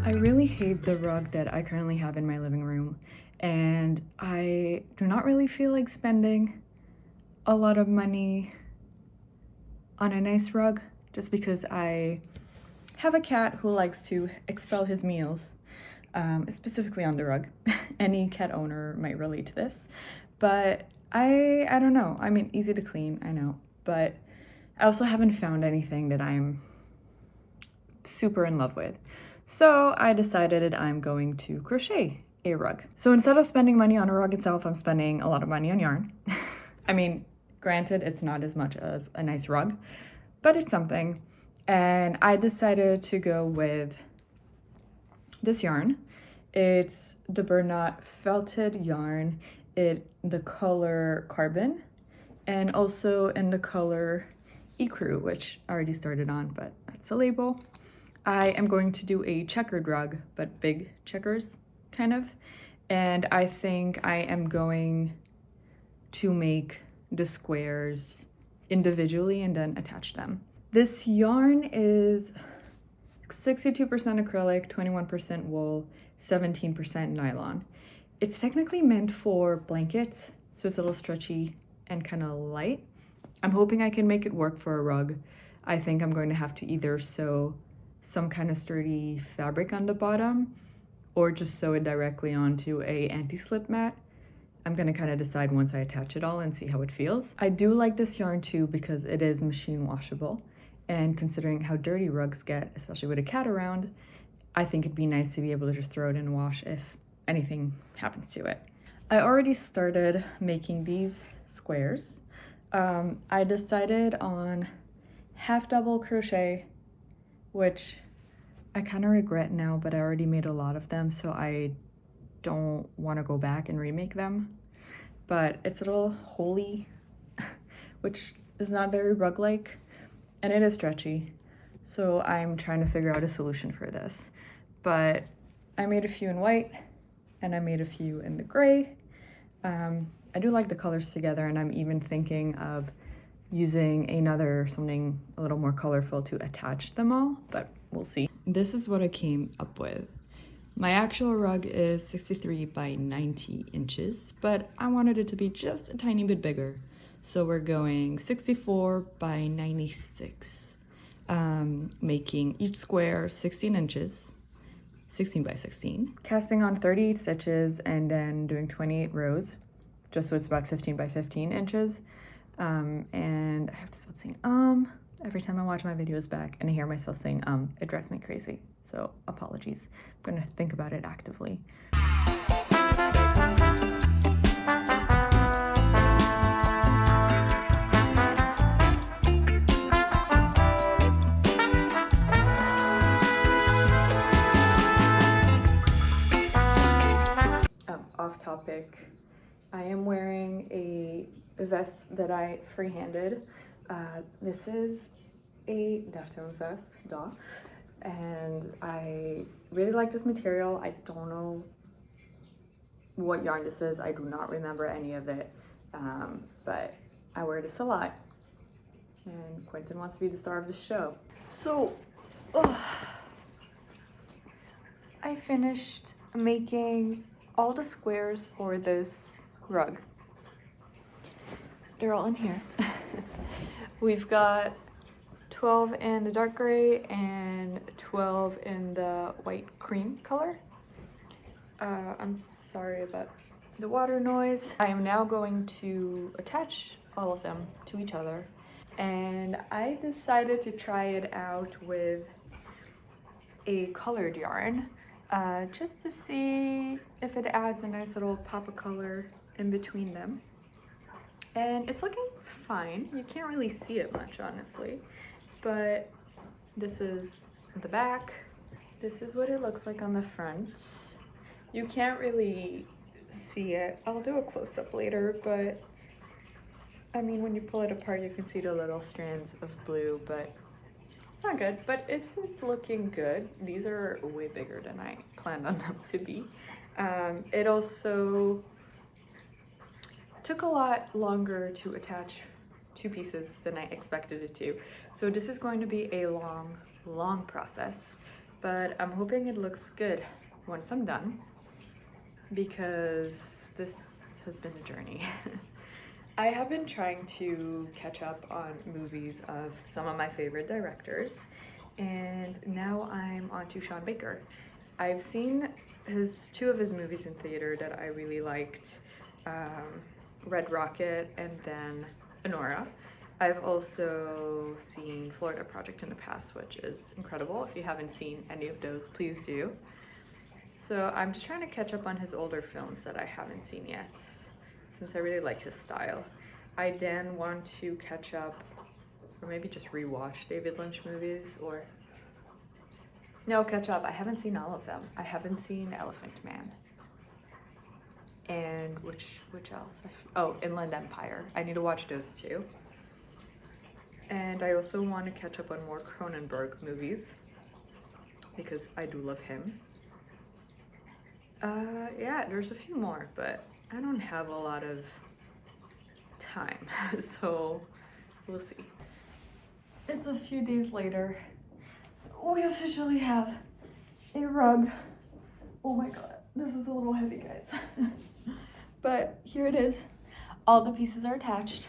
I really hate the rug that I currently have in my living room, and I do not really feel like spending a lot of money on a nice rug just because I have a cat who likes to expel his meals, specifically on the rug. Any cat owner might relate to this, but I don't know. I mean, easy to clean, I know, but I also haven't found anything that I'm super in love with. So I decided I'm going to crochet a rug. So instead of spending money on a rug itself, I'm spending a lot of money on yarn. I mean, granted, it's not as much as a nice rug, but it's something. And I decided to go with this yarn. It's the Bernat felted yarn. The color Carbon, and also in the color Ecru, which I already started on, but that's a label. I am going to do a checkered rug, but big checkers, kind of. And I think I am going to make the squares individually and then attach them. This yarn is 62% acrylic, 21% wool, 17% nylon. It's technically meant for blankets, so it's a little stretchy and kind of light. I'm hoping I can make it work for a rug. I think I'm going to have to either sew some kind of sturdy fabric on the bottom or just sew it directly onto a anti-slip mat. I'm gonna kind of decide once I attach it all and see how it feels. I do like this yarn too because it is machine washable, and considering how dirty rugs get, especially with a cat around, I think it'd be nice to be able to just throw it in the wash if anything happens to it. I already started making these squares. I decided on half double crochet, which I kind of regret now, but I already made a lot of them, so I don't want to go back and remake them. But it's a little holey, which is not very rug-like, and it is stretchy. So I'm trying to figure out a solution for this. But I made a few in white, and I made a few in the gray. I do like the colors together, and I'm even thinking of using something a little more colorful to attach them all, but we'll see. This is what I came up with. My actual rug is 63 by 90 inches, but I wanted it to be just a tiny bit bigger. So we're going 64 by 96, making each square 16 inches, 16 by 16. Casting on 38 stitches and then doing 28 rows, just so it's about 15 by 15 inches. And I have to stop saying every time I watch my videos back and I hear myself saying it drives me crazy. So apologies. I'm gonna think about it actively. Off topic. I am wearing a vest that I freehanded. This is a Deftones vest, and I really like this material. I don't know what yarn this is. I do not remember any of it, but I wear this a lot, and Quentin wants to be the star of the show. So, I finished making all the squares for this rug. They're all in here. We've got 12 in the dark gray and 12 in the white cream color. I'm sorry about the water noise. I am now going to attach all of them to each other, and I decided to try it out with a colored yarn, just to see if it adds a nice little pop of color in between them. And it's looking fine. You can't really see it much, honestly, but this is the back. This is what it looks like on the front. You can't really see it. I'll do a close-up later, but I mean, when you pull it apart, you can see the little strands of blue, but it's not good. But this is looking good. These are way bigger than I planned on them to be. It also took a lot longer to attach two pieces than I expected it to. So this is going to be a long process. but I'm hoping it looks good once I'm done because this has been a journey. I have been trying to catch up on movies of some of my favorite directors, and now I'm on to Sean Baker. I've seen two of his movies in theater that I really liked, Red Rocket and then Honora. I've also seen Florida Project in the past, which is incredible. If you haven't seen any of those, please do. So I'm just trying to catch up on his older films that I haven't seen yet, since I really like his style. I then want to catch up, or maybe just rewatch David Lynch movies, or no, catch up. I haven't seen all of them. I haven't seen Elephant Man. And which else? Oh, Inland Empire. I need to watch those too. And I also want to catch up on more Cronenberg movies because I do love him. Yeah, there's a few more, but I don't have a lot of time, so we'll see. It's a few days later. We officially have a rug. Oh my god, this is a little heavy, guys. But here it is. All the pieces are attached.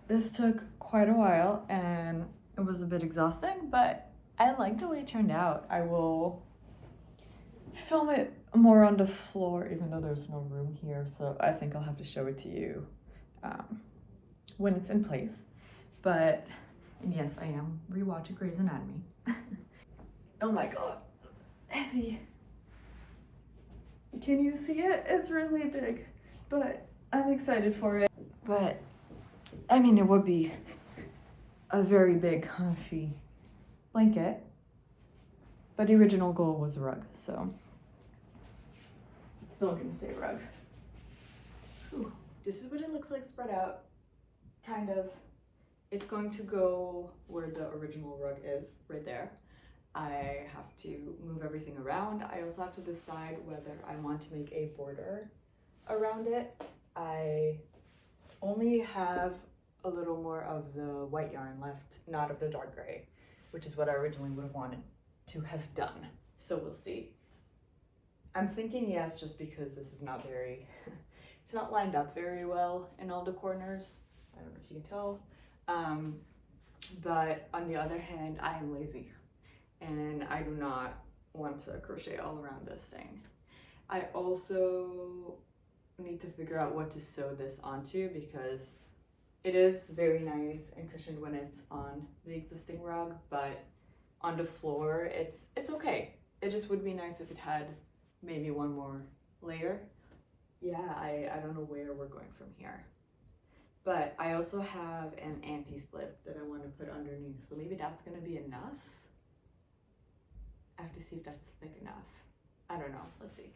This took quite a while and it was a bit exhausting, but I like the way it turned out. I will film it more on the floor, even though there's no room here, so I think I'll have to show it to you when it's in place. But yes, I am rewatching Grey's Anatomy. Oh my god, heavy. Can you see it? It's really big, but I'm excited for it. But I mean, it would be a very big, comfy blanket, but the original goal was a rug, so it's still gonna stay a rug. Whew. This is what it looks like spread out, kind of. It's going to go where the original rug is, right there. I have to move everything around. I also have to decide whether I want to make a border around it. I only have a little more of the white yarn left, not of the dark gray, which is what I originally would have wanted to have done. So we'll see. I'm thinking yes, just because this is not very, it's not lined up very well in all the corners. I don't know if you can tell. But on the other hand, I am lazy and I do not want to crochet all around this thing. I also need to figure out what to sew this onto because it is very nice and cushioned when it's on the existing rug, but on the floor, it's okay. It just would be nice if it had maybe one more layer. Yeah, I don't know where we're going from here. But I also have an anti-slip that I want to put underneath, so maybe that's gonna be enough. I have to see if that's thick enough. I don't know, let's see.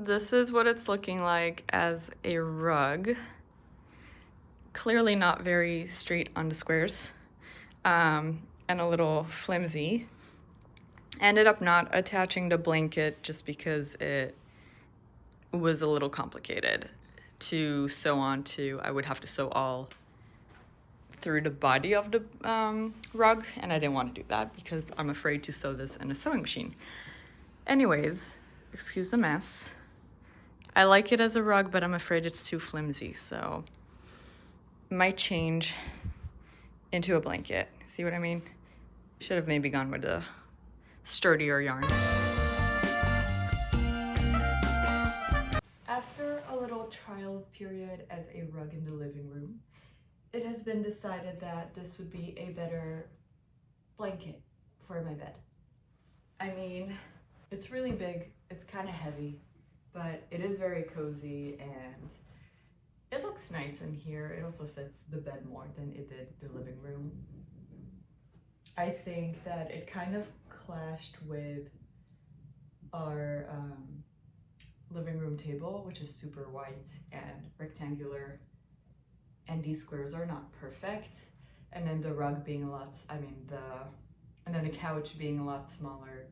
This is what it's looking like as a rug. Clearly not very straight on the squares, and a little flimsy. Ended up not attaching the blanket just because it was a little complicated to sew onto. I would have to sew all through the body of the rug, and I didn't want to do that because I'm afraid to sew this in a sewing machine. Anyways, excuse the mess. I like it as a rug, but I'm afraid it's too flimsy, so might change into a blanket. See what I mean? Should have maybe gone with a sturdier yarn. After a little trial period as a rug in the living room, it has been decided that this would be a better blanket for my bed. I mean, it's really big It's kind of heavy, but it is very cozy and it looks nice in here. It also fits the bed more than it did the living room. I think that it kind of clashed with our living room table, which is super white and rectangular, and these squares are not perfect. And then the rug being and then the couch being a lot smaller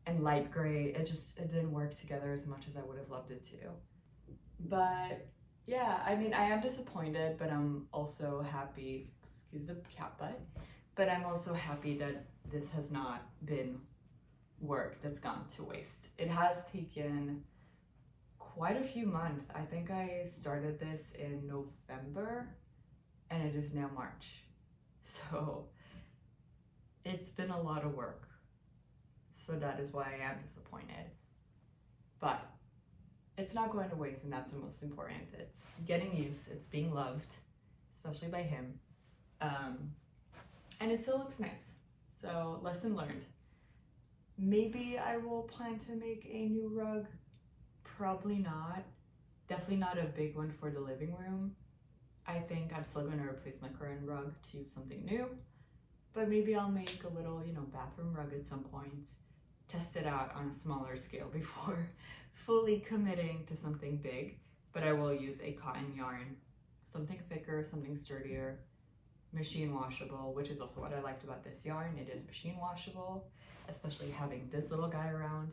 and light gray, it didn't work together as much as I would have loved it to. But yeah, I mean, I am disappointed, but I'm also happy, excuse the cat butt, but I'm also happy that this has not been work that's gone to waste. It has taken quite a few months. I think I started this in November and it is now March. So it's been a lot of work. So that is why I am disappointed. But it's not going to waste, and that's the most important. It's getting used, it's being loved, especially by him. And it still looks nice. So lesson learned. Maybe I will plan to make a new rug. Probably not. Definitely not a big one for the living room. I think I'm still going to replace my current rug to something new. But maybe I'll make a little, bathroom rug at some point. Test it out on a smaller scale before fully committing to something big. But I will use a cotton yarn, something thicker, something sturdier, machine washable, which is also what I liked about this yarn. It is machine washable, especially having this little guy around.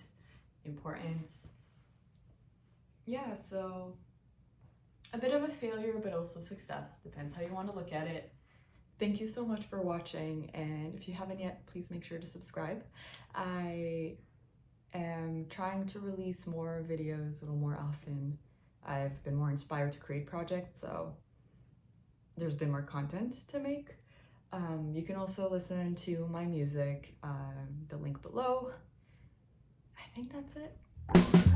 Important. Yeah, so a bit of a failure, but also success. Depends how you want to look at it. Thank you so much for watching, and if you haven't yet, please make sure to subscribe. I am trying to release more videos a little more often. I've been more inspired to create projects, so there's been more content to make. You can also listen to my music, the link below. I think that's it.